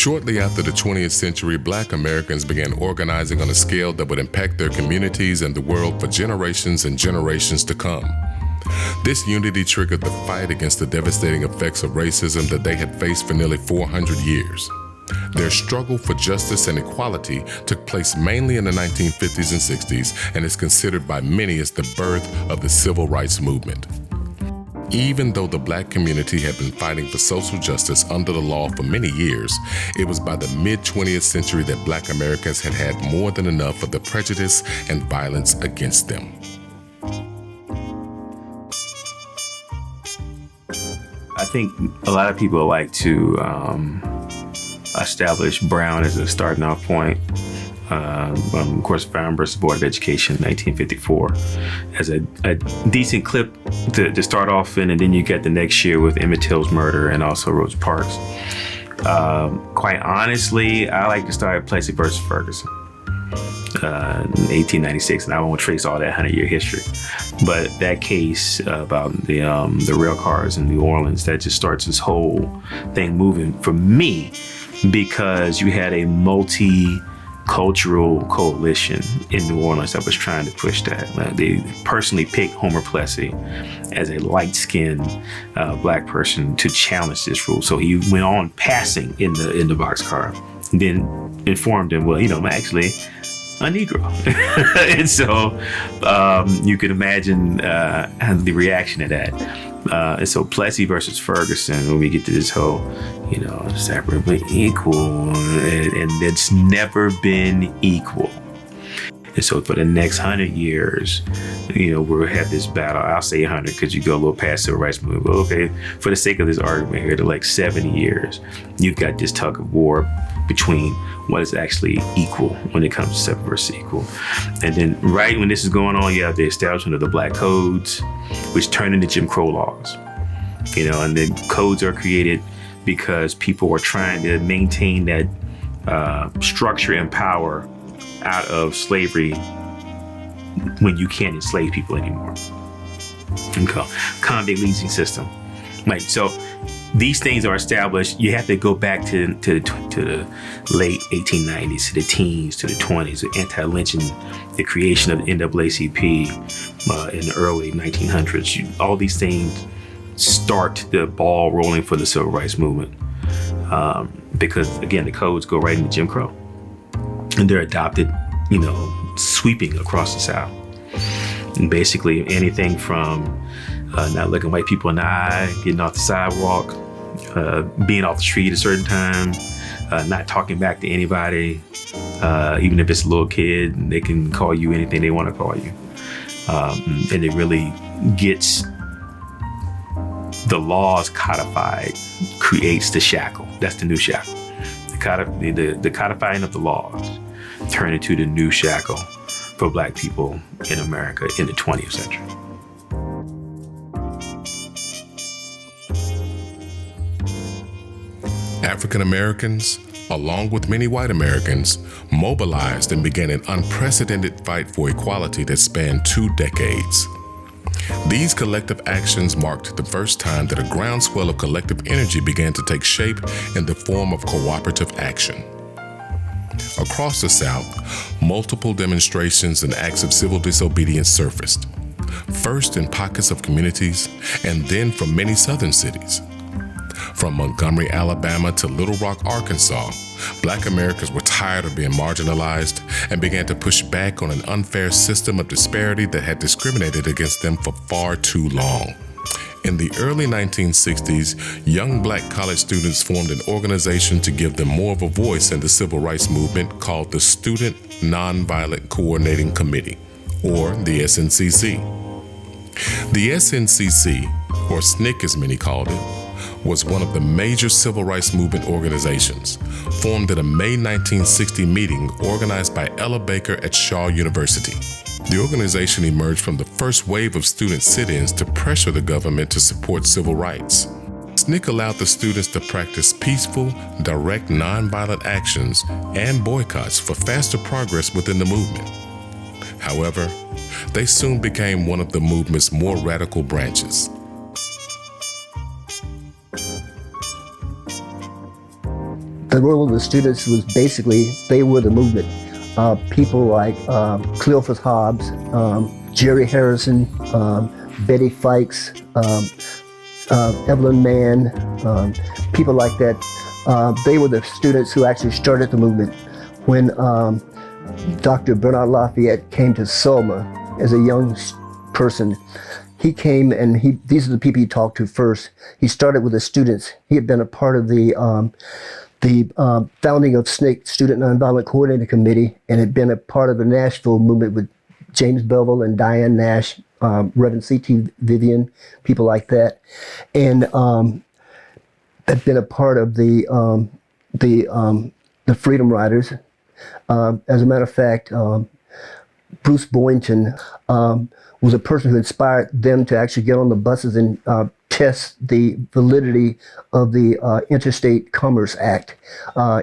Shortly after the 20th century, Black Americans began organizing on a scale that would impact their communities and the world for generations and generations to come. This unity triggered the fight against the devastating effects of racism that they had faced for nearly 400 years. Their struggle for justice and equality took place mainly in the 1950s and 60s and is considered by many as the birth of the civil rights movement. Even though the Black community had been fighting for social justice under the law for many years, it was by the mid-20th century that Black Americans had had more than enough of the prejudice and violence against them. I think a lot of people like to establish Brown as a starting off point. Of course, Brown versus Board of Education, 1954, as a decent clip to start off in, and then you get the next year with Emmett Till's murder and also Rosa Parks. Quite honestly, I like to start at Plessy versus Ferguson, in 1896, and I won't trace all that 100-year history. But that case about the rail cars in New Orleans, that just starts this whole thing moving for me, because you had a multi-cultural coalition in New Orleans that was trying to push that. They personally picked Homer Plessy as a light-skinned Black person to challenge this rule. So he went on passing in the boxcar, and then informed him, well, I'm actually a Negro. And so you can imagine the reaction to that. And so Plessy versus Ferguson, when we get to this whole, separate but equal, and it's never been equal. And so for the next 100 years, we'll have this battle. I'll say 100 because you go a little past civil rights movement. But okay, for the sake of this argument here, to like 70 years, you've got this tug of war between what is actually equal when it comes to separate versus equal. And then right when this is going on, you have the establishment of the Black codes, which turn into Jim Crow laws. And then codes are created because people are trying to maintain that structure and power out of slavery when you can't enslave people anymore. Okay. Convict leasing system. Right. So these things are established. You have to go back to the late 1890s, to the teens, to the 20s, the anti-lynching, the creation of the NAACP in the early 1900s. All these things start the ball rolling for the civil rights movement, because again, the codes go right into Jim Crow, and they're adopted, sweeping across the South. And basically anything from not looking white people in the eye, getting off the sidewalk, being off the street at a certain time, not talking back to anybody, even if it's a little kid, they can call you anything they want to call you. And it really gets the laws codified, creates the shackle. That's the new shackle. The codifying of the laws turn into the new shackle for Black people in America in the 20th century. African Americans, along with many white Americans, mobilized and began an unprecedented fight for equality that spanned 2 decades. These collective actions marked the first time that a groundswell of collective energy began to take shape in the form of cooperative action. Across the South, multiple demonstrations and acts of civil disobedience surfaced, first in pockets of communities and then from many southern cities. From Montgomery, Alabama to Little Rock, Arkansas, Black Americans were tired of being marginalized and began to push back on an unfair system of disparity that had discriminated against them for far too long. In the early 1960s, young Black college students formed an organization to give them more of a voice in the civil rights movement called the Student Nonviolent Coordinating Committee, or the SNCC. The SNCC, or SNCC as many called it, was one of the major civil rights movement organizations, formed at a May 1960 meeting organized by Ella Baker at Shaw University. The organization emerged from the first wave of student sit-ins to pressure the government to support civil rights. SNCC allowed the students to practice peaceful, direct, nonviolent actions and boycotts for faster progress within the movement. However, they soon became one of the movement's more radical branches. the role of the students was basically, they were the movement. People like Cleophas Hobbs, Jerry Harrison, Betty Fikes, Evelyn Mann, people like that. They were the students who actually started the movement. When Dr. Bernard Lafayette came to Selma as a young person, he came and these are the people he talked to first. He started with the students. He had been a part of the founding of SNCC, Student Nonviolent Coordinating Committee, and had been a part of the Nashville movement with James Bevel and Diane Nash, Reverend C.T. Vivian, people like that, and had been a part of the Freedom Riders. As a matter of fact, Bruce Boynton was a person who inspired them to actually get on the buses and test the validity of the Interstate Commerce Act.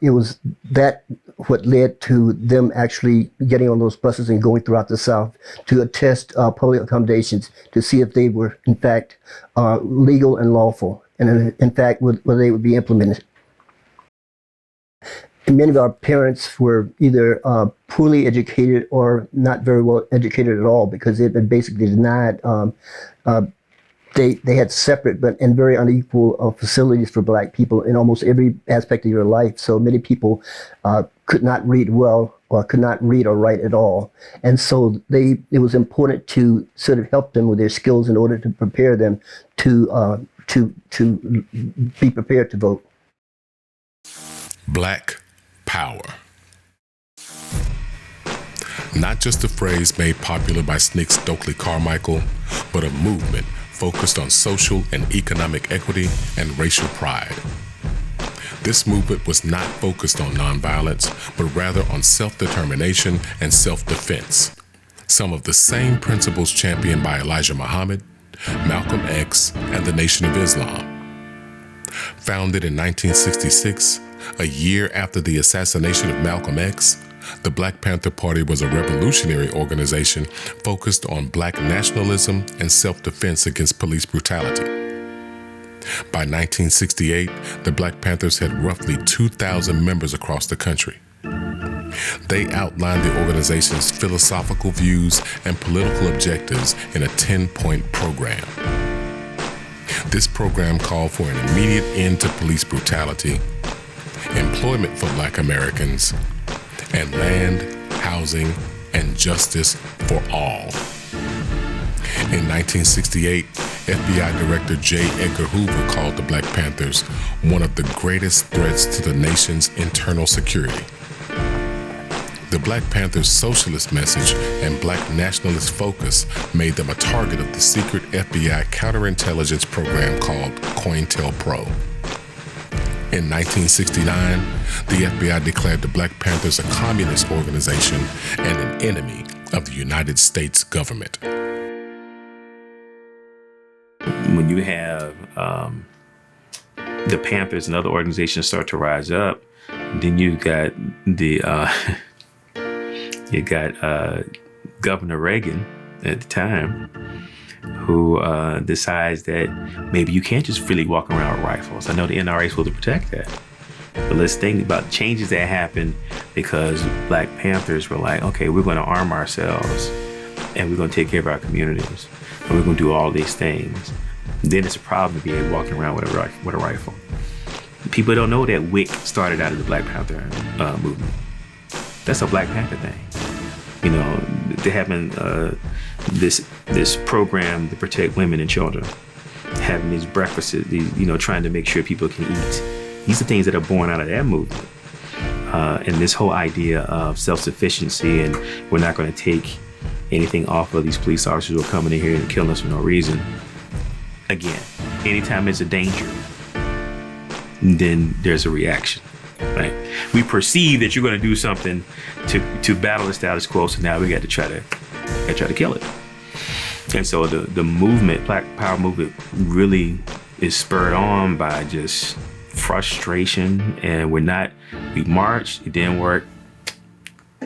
It was that what led to them actually getting on those buses and going throughout the South to attest public accommodations to see if they were in fact legal and lawful, and in fact whether they would be implemented. And many of our parents were either poorly educated or not very well educated at all, because they had been basically denied. They had separate but and very unequal facilities for Black people in almost every aspect of your life. So many people could not read well or could not read or write at all. And so it was important to sort of help them with their skills in order to prepare them to be prepared to vote. Black Power. Not just a phrase made popular by SNCC Stokely Carmichael, but a movement focused on social and economic equity and racial pride. This movement was not focused on nonviolence, but rather on self-determination and self-defense. Some of the same principles championed by Elijah Muhammad, Malcolm X, and the Nation of Islam. Founded in 1966, a year after the assassination of Malcolm X, the Black Panther Party was a revolutionary organization focused on Black nationalism and self-defense against police brutality. By 1968, the Black Panthers had roughly 2,000 members across the country. They outlined the organization's philosophical views and political objectives in a 10-point program. This program called for an immediate end to police brutality, employment for Black Americans, and land, housing, and justice for all. In 1968, FBI Director J. Edgar Hoover called the Black Panthers one of the greatest threats to the nation's internal security. The Black Panthers' socialist message and Black nationalist focus made them a target of the secret FBI counterintelligence program called COINTELPRO. In 1969, the FBI declared the Black Panthers a communist organization and an enemy of the United States government. When you have the Panthers and other organizations start to rise up, then you got Governor Reagan at the time, who decides that maybe you can't just freely walk around with rifles. I know the NRA is supposed to protect that, but let's think about changes that happened because Black Panthers were like, okay, we're going to arm ourselves and we're going to take care of our communities and we're going to do all these things. Then it's a problem to be walking around with a rifle. People don't know that WIC started out of the Black Panther movement. That's a Black Panther thing. You know, they're having this program to protect women and children, having these breakfasts, trying to make sure people can eat. These are things that are born out of that movement. And this whole idea of self-sufficiency and we're not going to take anything off of these police officers who are coming in here and killing us for no reason. Again, anytime there's a danger, then there's a reaction. Right? We perceive that you're going to do something to battle the status quo, so now we got to try to kill it. And so the movement, Black Power movement, really is spurred on by just frustration, and we marched, it didn't work.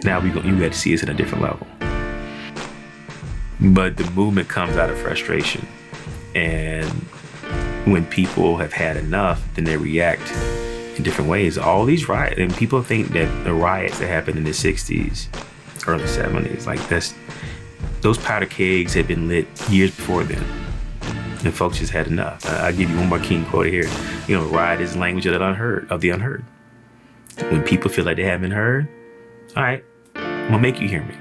Now you got to see us at a different level. But the movement comes out of frustration, and when people have had enough, then they react in different ways. All these riots, and people think that the riots that happened in the 60s, early 70s, like those powder kegs had been lit years before then. And folks just had enough. I'll give you one more King quote here. Riot is the language of the unheard. When people feel like they haven't heard, all right, I'm gonna make you hear me.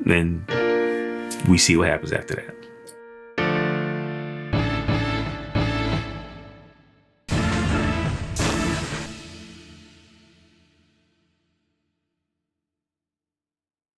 Then we see what happens after that.